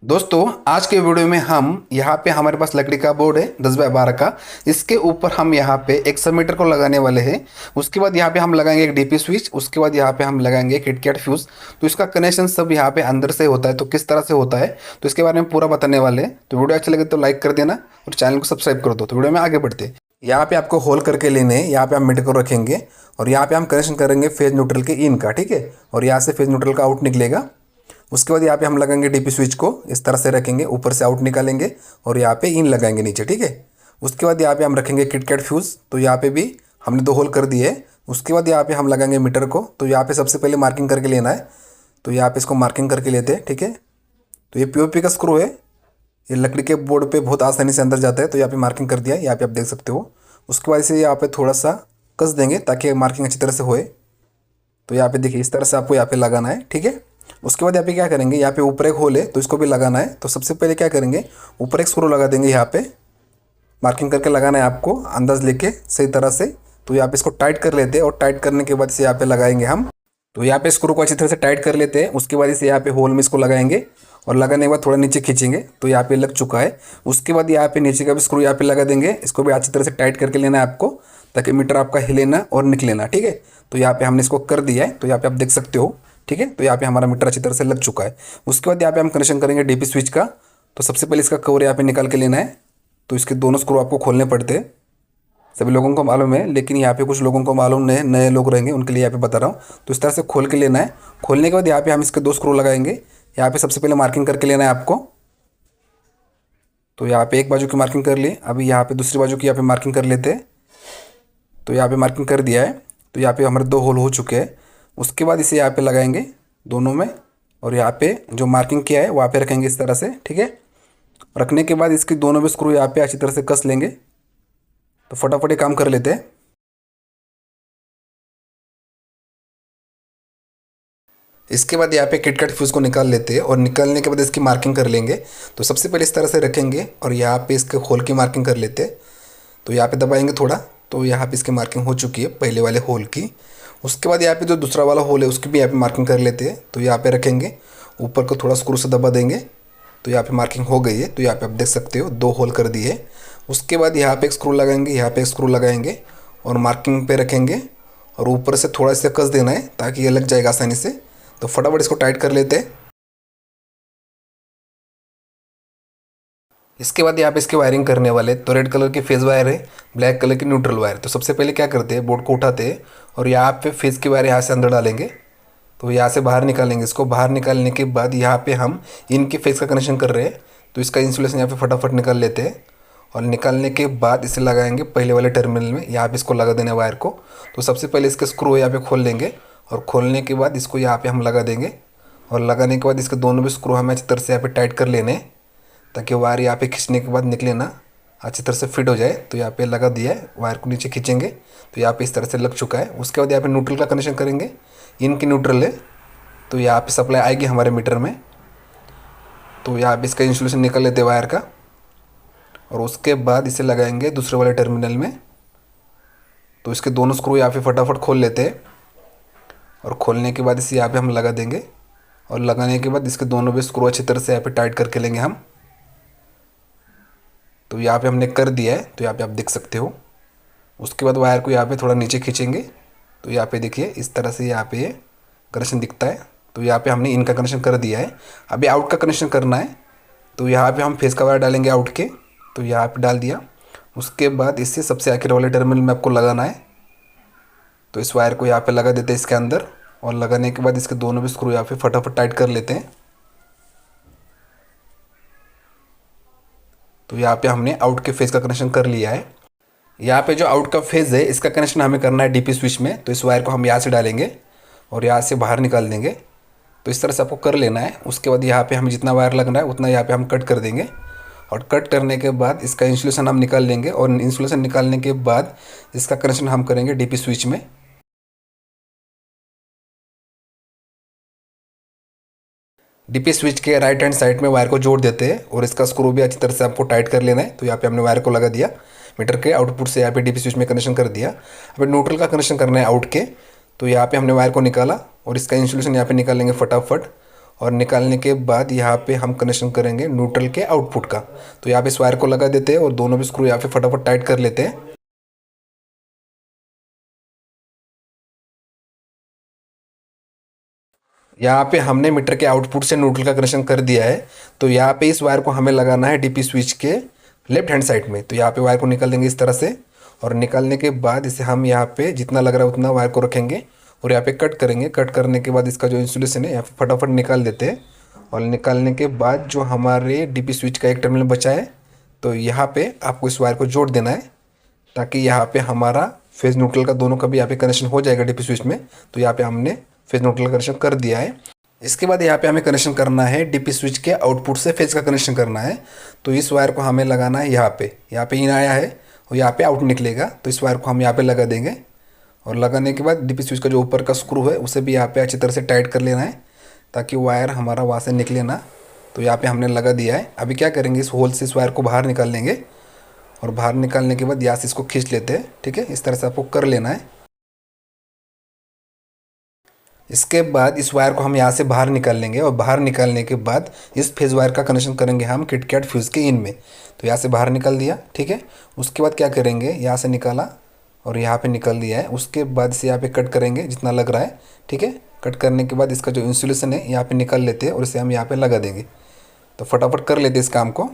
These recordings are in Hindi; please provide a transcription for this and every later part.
दोस्तों, आज के वीडियो में हम यहाँ पे हमारे पास लकड़ी का बोर्ड है 10 बाय 12 का। इसके ऊपर हम यहाँ पे एक सब मीटर को लगाने वाले हैं। उसके बाद यहाँ पे हम लगाएंगे एक डीपी स्विच। उसके बाद यहाँ पे हम लगाएंगे एक किटकैट फ्यूज। तो इसका कनेक्शन सब यहाँ पे अंदर से होता है, तो किस तरह से होता है तो इसके बारे में पूरा बताने वाले हैं। तो वीडियो अच्छा लगे तो लाइक कर देना और चैनल को सब्सक्राइब कर दो। तो वीडियो में आगे बढ़ते हैं। यहाँ पे आपको होल करके लेने हैं। यहाँ पे हम मीटर को रखेंगे और यहाँ पे हम कनेक्शन करेंगे फेज न्यूट्रल के इन का, ठीक है। और यहाँ से फेज न्यूट्रल का आउट निकलेगा। उसके बाद यहाँ पे हम लगाएंगे डीपी स्विच को, इस तरह से रखेंगे, ऊपर से आउट निकालेंगे और यहाँ पे इन लगाएंगे नीचे, ठीक है। उसके बाद यहाँ पे हम रखेंगे किटकैट फ्यूज़। तो यहाँ पे भी हमने 2 होल कर दिए। उसके बाद यहाँ पे हम लगाएंगे मीटर को। तो यहाँ पे सबसे पहले मार्किंग करके लेना है। तो यहाँ पे इसको मार्किंग करके लेते हैं, ठीक है। तो ये पीओपी का स्क्रू है, ये लकड़ी के बोर्ड पे बहुत आसानी से अंदर जाता है। तो यहाँ पे मार्किंग कर दिया है, यहाँ पे आप देख सकते हो। उसके बाद इसे यहाँ पे थोड़ा सा कस देंगे ताकि मार्किंग अच्छी तरह से होए। तो यहाँ पे देखिए इस तरह से आपको यहाँ पे लगाना है, ठीक है। उसके बाद यहाँ पे क्या करेंगे, यहाँ पे ऊपर एक होल है तो इसको भी लगाना है। तो सबसे पहले क्या करेंगे, ऊपर एक स्क्रू लगा देंगे। यहाँ पे मार्किंग करके लगाना है आपको, अंदाज लेके सही तरह से। तो यहाँ पे इसको टाइट कर लेते हैं और टाइट करने के बाद इसे यहाँ पे लगाएंगे हम। तो यहाँ पे स्क्रू को अच्छी तरह से टाइट कर लेते हैं। उसके बाद इसे यहाँ पे होल में इसको लगाएंगे और लगाने के बाद थोड़ा नीचे खींचेंगे। तो यहाँ पे लग चुका है। उसके बाद यहाँ पे नीचे का भी स्क्रू यहाँ पे लगा देंगे। इसको भी अच्छी तरह से टाइट करके लेना है आपको, ताकि मीटर आपका हिले ना और निकले ना, ठीक है। तो यहाँ पे हमने इसको कर दिया है। तो यहाँ पे आप देख सकते हो, ठीक है। तो यहाँ पे हमारा मीटर अच्छी तरह से लग चुका है। उसके बाद यहाँ पे हम कनेक्शन करेंगे डीपी स्विच का। तो सबसे पहले इसका कवर यहाँ पे निकाल के लेना है। तो इसके दोनों स्क्रू आपको खोलने पड़ते हैं, सभी लोगों को मालूम है, लेकिन यहाँ पे कुछ लोगों को मालूम नहीं, नए लोग रहेंगे उनके लिए यहाँ पे बता रहा हूँ। तो इस तरह से खोल के लेना है। खोलने के बाद यहाँ पे हम इसके 2 स्क्रू लगाएंगे। यहाँ पे सबसे पहले मार्किंग करके लेना है आपको। तो यहाँ पे एक बाजू की मार्किंग कर ली। अभी यहाँ पे दूसरी बाजू की यहाँ पे मार्किंग कर लेते हैं। तो यहाँ पे मार्किंग कर दिया है। तो यहाँ पे हमारे 2 होल हो चुके हैं। उसके बाद इसे यहाँ पे लगाएंगे दोनों में, और यहाँ पे जो मार्किंग किया है वहाँ पे रखेंगे इस तरह से, ठीक है। रखने के बाद इसके दोनों भी स्क्रू यहाँ पे अच्छी तरह से कस लेंगे। तो फटाफट ये काम कर लेते हैं। इसके बाद यहाँ पे किटकैट फ्यूज़ को निकाल लेते हैं और निकालने के बाद इसकी मार्किंग कर लेंगे। तो सबसे पहले इस तरह से रखेंगे और यहाँ पे इसके होल की मार्किंग कर लेते हैं। तो यहाँ पे दबाएंगे थोड़ा, तो यहाँ पे इसकी मार्किंग हो चुकी है पहले वाले होल की। उसके बाद यहाँ पे जो दूसरा वाला होल है उसकी भी यहाँ पे मार्किंग कर लेते हैं। तो यहाँ पे रखेंगे, ऊपर को थोड़ा स्क्रू से दबा देंगे। तो यहाँ पे मार्किंग हो गई है। तो यहाँ पे आप देख सकते हो 2 होल कर दिए। उसके बाद यहाँ पे एक स्क्रू लगाएंगे, यहाँ पे एक स्क्रू लगाएंगे और मार्किंग पे रखेंगे और ऊपर से थोड़ा सा कस देना है ताकि ये लग जाएगा आसानी से। तो फटाफट इसको टाइट कर लेते हैं। इसके बाद यहाँ पे इसकी वायरिंग करने वाले। तो रेड कलर की फेज़ वायर है, ब्लैक कलर की न्यूट्रल वायर। तो सबसे पहले क्या करते हैं, बोर्ड को उठाते हैं और यहाँ पे फेज़ की वायर यहाँ से अंदर डालेंगे। तो यहाँ से बाहर निकालेंगे इसको। बाहर निकालने के बाद यहाँ पे हम इनके फेज़ का कनेक्शन कर रहे हैं। तो इसका इंसुलेशन यहाँ पे फटाफट निकाल लेते हैं और निकालने के बाद इसे लगाएंगे पहले वाले टर्मिनल में। यहाँ पे इसको लगा देना वायर को। तो सबसे पहले इसके स्क्रू यहाँ पे खोल लेंगे और खोलने के बाद इसको यहाँ पे हम लगा देंगे। और लगाने के बाद इसके दोनों भी स्क्रू हमें अच्छी तरह से यहाँ पे टाइट कर लेने हैं, ताकि वायर यहाँ पे खींचने के बाद निकले ना, अच्छी तरह से फिट हो जाए। तो यहाँ पे लगा दिया है, वायर को नीचे खींचेंगे तो यहाँ पे इस तरह से लग चुका है। उसके बाद यहाँ पे न्यूट्रल का कनेक्शन करेंगे। इनकी न्यूट्रल है, तो यहाँ पे सप्लाई आएगी हमारे मीटर में। तो यहाँ पे इसका इंसुलेशन निकल लेते हैं वायर का और उसके बाद इसे लगाएंगे दूसरे वाले टर्मिनल में। तो इसके दोनों स्क्रू यहाँ पे फटाफट खोल लेते हैं और खोलने के बाद इसे यहाँ पे हम लगा देंगे। और लगाने के बाद इसके दोनों भी स्क्रू अच्छी तरह से यहाँ पे टाइट करके लेंगे हम। तो यहाँ पे हमने कर दिया है, तो यहाँ पे आप देख सकते हो। उसके बाद वायर को यहाँ पे थोड़ा नीचे खींचेंगे। तो यहाँ पे देखिए इस तरह से यहाँ पे ये कनेक्शन दिखता है। तो यहाँ पे हमने इनका कनेक्शन कर दिया है। अभी आउट का कनेक्शन करना है। तो यहाँ पे हम फेस का वायर डालेंगे आउट के। तो यहाँ पे डाल दिया। उसके बाद इससे सबसे आखिर वाले टर्मिनल में आपको लगाना है। तो इस वायर को यहाँ पे लगा देते हैं इसके अंदर और लगाने के बाद इसके दोनों भी स्क्रू यहाँ पे फटाफट टाइट कर लेते हैं। तो यहाँ पे हमने आउट के फेज़ का कनेक्शन कर लिया है। यहाँ पे जो आउट का फेज़ है इसका कनेक्शन हमें करना है डीपी स्विच में। तो इस वायर को हम यहाँ से डालेंगे और यहाँ से बाहर निकाल देंगे। तो इस तरह से आपको कर लेना है। उसके बाद यहाँ पे हमें जितना वायर लगना है उतना यहाँ पे हम कट कर देंगे और कट करने के बाद इसका इंसुलेशन हम निकाल लेंगे। और इंसुलेशन निकालने के बाद इसका कनेक्शन हम करेंगे डीपी स्विच में। डीपी स्विच के राइट हैंड साइड में वायर को जोड़ देते हैं और इसका स्क्रू भी अच्छी तरह से आपको टाइट कर लेना है। तो यहाँ पे हमने वायर को लगा दिया, मीटर के आउटपुट से यहाँ पे डीपी स्विच में कनेक्शन कर दिया। अभी न्यूट्रल का कनेक्शन करना है आउट के। तो यहाँ पे हमने वायर को निकाला और इसका इंसुलेशन यहाँ पे निकालेंगे फटाफट और निकालने के बाद यहाँ पे हम कनेक्शन करेंगे न्यूट्रल के आउटपुट का। तो यहाँ पे इस वायर को लगा देते हैं और दोनों भी स्क्रू यहाँ पे फटाफट टाइट कर लेते हैं। यहाँ पे हमने मीटर के आउटपुट से न्यूट्रल का कनेक्शन कर दिया है। तो यहाँ पे इस वायर को हमें लगाना है डीपी स्विच के लेफ्ट हैंड साइड में। तो यहाँ पे वायर को निकाल देंगे इस तरह से, और निकालने के बाद इसे हम यहाँ पे जितना लग रहा है उतना वायर को रखेंगे और यहाँ पे कट करेंगे। कट करने के बाद इसका जो इंसुलेशन है यहाँ पे फटाफट निकाल देते हैं। और निकालने के बाद जो हमारे डीपी स्विच का एक टर्मिनल बचा है, तो यहाँ पे आपको इस वायर को जोड़ देना है, ताकि यहाँ पे हमारा फेज न्यूट्रल का दोनों का भी यहाँ पे कनेक्शन हो जाएगा डीपी स्विच में। तो यहाँ पे हमने फेज न्यूट्रल का कनेक्शन कर दिया है। इसके बाद यहाँ पे हमें कनेक्शन करना है डीपी स्विच के आउटपुट से फेज का कनेक्शन करना है। तो इस वायर को हमें लगाना है यहाँ पे इन आया है और यहाँ पे आउट निकलेगा। तो इस वायर को हम यहाँ पे लगा देंगे, और लगाने के बाद डीपी स्विच का जो ऊपर का स्क्रू है उसे भी यहाँ पे अच्छी तरह से टाइट कर लेना है, ताकि वायर हमारा वहाँ से निकले ना। तो यहाँ पे हमने लगा दिया है। अभी क्या करेंगे, इस होल से इस वायर को बाहर निकाल लेंगे, और बाहर निकालने के बाद यहाँ से इसको खींच लेते हैं। ठीक है, इस तरह से आपको कर लेना है। इसके बाद इस वायर को हम यहाँ से बाहर निकाल लेंगे, और बाहर निकालने के बाद इस फेज वायर का कनेक्शन करेंगे हम किटकैट फ्यूज़ के इन में। तो यहाँ से बाहर निकाल दिया। ठीक है, उसके बाद क्या करेंगे, यहाँ से निकाला और यहाँ पे निकाल दिया है। उसके बाद से यहाँ पे कट करेंगे जितना लग रहा है। ठीक है, कट करने के बाद इसका जो इंसुलेशन है यहाँ पे निकाल लेते हैं और इसे हम यहाँ पे लगा देंगे। तो फटाफट कर लेते हैं इस काम को।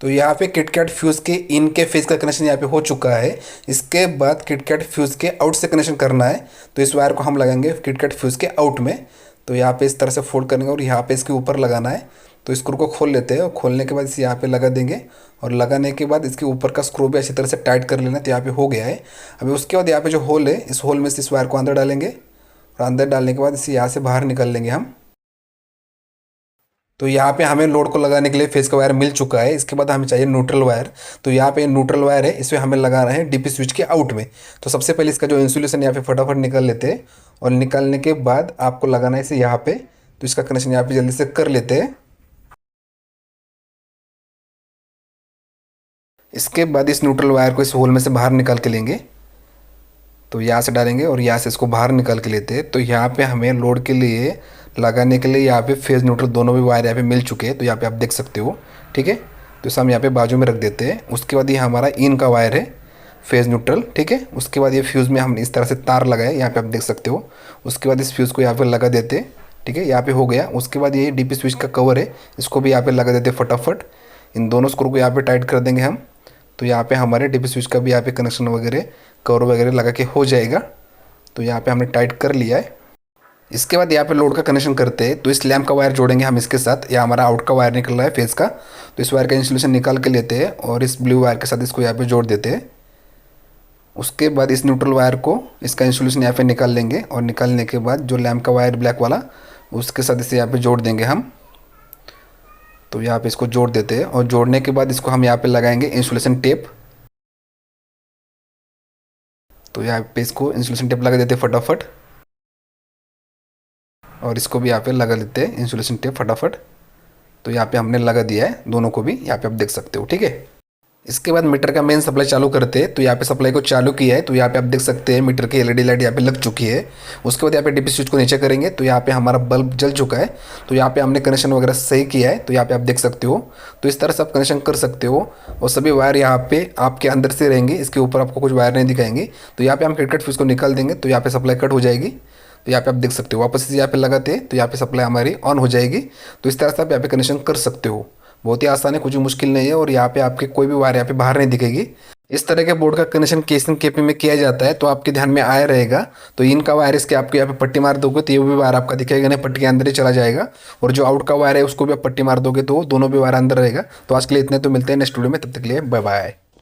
तो यहाँ पे किटकैट फ्यूज़ के इन के फेज का कनेक्शन यहाँ पे हो चुका है। इसके बाद किटकैट फ्यूज़ के आउट से कनेक्शन करना है। तो इस वायर को हम लगाएंगे किटकैट फ्यूज़ के आउट में। तो यहाँ पे इस तरह से फोल्ड करेंगे और यहाँ पे इसके ऊपर लगाना है। तो स्क्रू को खोल लेते हैं, और खोलने के बाद इसे यहाँ पे लगा देंगे, और लगाने के बाद इसके ऊपर का स्क्रू भी अच्छी तरह से टाइट कर लेना। तो यहाँ पे हो गया है। अभी उसके बाद यहाँ पे जो होल है, इस होल में से इस वायर को अंदर डालेंगे, और अंदर डालने के बाद इसे यहाँ से बाहर निकाल लेंगे हम। तो यहाँ पे हमें लोड को लगाने के लिए फेस का वायर मिल चुका है। इसके बाद हमें चाहिए न्यूट्रल वायर। तो यहाँ पे न्यूट्रल वायर है, इसे हमें लगाना है डीपी स्विच के आउट में। तो सबसे पहले इसका जो इंसुलेशन यहाँ पे फटाफट निकाल लेते हैं, और निकालने के बाद आपको लगाना है इसे यहाँ पे। तो इसका कनेक्शन यहाँ पे जल्दी से कर लेते हैं। इसके बाद इस न्यूट्रल वायर को इस होल में से बाहर निकाल के लेंगे। तो यहाँ से डालेंगे और यहाँ से इसको बाहर निकाल के लेते हैं। तो यहाँ पे हमें लोड के लिए लगाने के लिए यहाँ पे फेज न्यूट्रल दोनों भी वायर यहाँ पे मिल चुके हैं। तो यहाँ पे आप देख सकते हो। ठीक है, तो इसे हम यहाँ पे बाजू में रख देते हैं। उसके बाद ये हमारा इन का वायर है फेज न्यूट्रल। ठीक है, उसके बाद ये फ्यूज़ में हम इस तरह से तार लगाए, यहाँ पे आप देख सकते हो। उसके बाद इस फ्यूज़ को यहाँ पे लगा देते हैं। ठीक है, यहाँ पे हो गया। उसके बाद ये डीपी स्विच का कवर है, इसको भी यहाँ पे लगा देते फटाफट। इन दोनों स्क्रू को यहाँ पे टाइट कर देंगे हम। तो यहाँ पे हमारे डीपी स्विच का भी यहाँ पे कनेक्शन वगैरह कवर वगैरह लगा के हो जाएगा। तो यहाँ पे हमने टाइट कर लिया है। इसके बाद यहाँ पे लोड का कनेक्शन करते हैं। तो इस लैम्प का वायर जोड़ेंगे हम इसके साथ। या हमारा आउट का वायर निकल रहा है फेस का। तो इस वायर का इंसुलेशन निकाल के लेते हैं, और इस ब्लू वायर के साथ इसको यहाँ पे जोड़ देते हैं। उसके बाद इस न्यूट्रल वायर को इसका इंसुलेशन यहाँ पे निकाल लेंगे, और निकालने के बाद जो लैम्प का वायर ब्लैक वाला उसके साथ इसे यहाँ पे जोड़ देंगे हम। तो यहाँ पे इसको जोड़ देते हैं, और जोड़ने के बाद इसको हम यहाँ पे लगाएंगे इंसुलेशन टेप। तो यहाँ पे इसको इंसुलेशन टेप लगा देते हैं फटाफट, और इसको भी यहाँ पे लगा देते हैं इंसुलेशन टेप फटाफट। तो यहाँ पे हमने लगा दिया है दोनों को भी, यहाँ पे आप देख सकते हो। ठीक है, इसके बाद मीटर का मेन सप्लाई चालू करते हैं। तो यहाँ पे सप्लाई को चालू किया है। तो यहाँ पे आप देख सकते हैं मीटर की एलईडी लाइट यहाँ पे लग चुकी है। उसके बाद यहाँ पे डीपी स्विच को नीचे करेंगे। तो यहाँ पे हमारा बल्ब जल चुका है। तो यहाँ पे हमने कनेक्शन वगैरह सही किया है। तो यहाँ पे आप देख सकते हो। तो इस तरह से आप कनेक्शन कर सकते हो, और सभी वायर यहाँ पे आपके अंदर से रहेंगे, इसके ऊपर आपको कुछ वायर नहीं दिखाएंगे। तो यहाँ पे हम किटकैट फ्यूज़ को निकाल देंगे। तो यहाँ पे सप्लाई कट हो जाएगी। तो यहाँ पे आप देख सकते हो, वापस से यहाँ पे लगाते हैं तो यहाँ पे सप्लाई हमारी ऑन हो जाएगी। तो इस तरह से आप यहाँ पे कनेक्शन कर सकते हो। बहुत ही आसान है, कुछ मुश्किल नहीं है। और यहाँ पे आपके कोई भी वायर यहाँ पे बाहर नहीं दिखेगी। इस तरह के बोर्ड का कनेक्शन केसिंग केपी में किया जाता है। तो आपके ध्यान में आया रहेगा। तो इनका वायर इसके आपको यहाँ पे पट्टी मार दोगे तो ये भी वायर आपका दिखेगा नहीं, पट्टी के अंदर ही चला जाएगा। और जो आउट का वायर है उसको भी आप पट्टी मार दोगे तो दोनों भी वायर अंदर रहेगा। तो आज के लिए इतने, तो मिलते हैं नेक्स्ट वीडियो में, तब तक के लिए बाय बाय।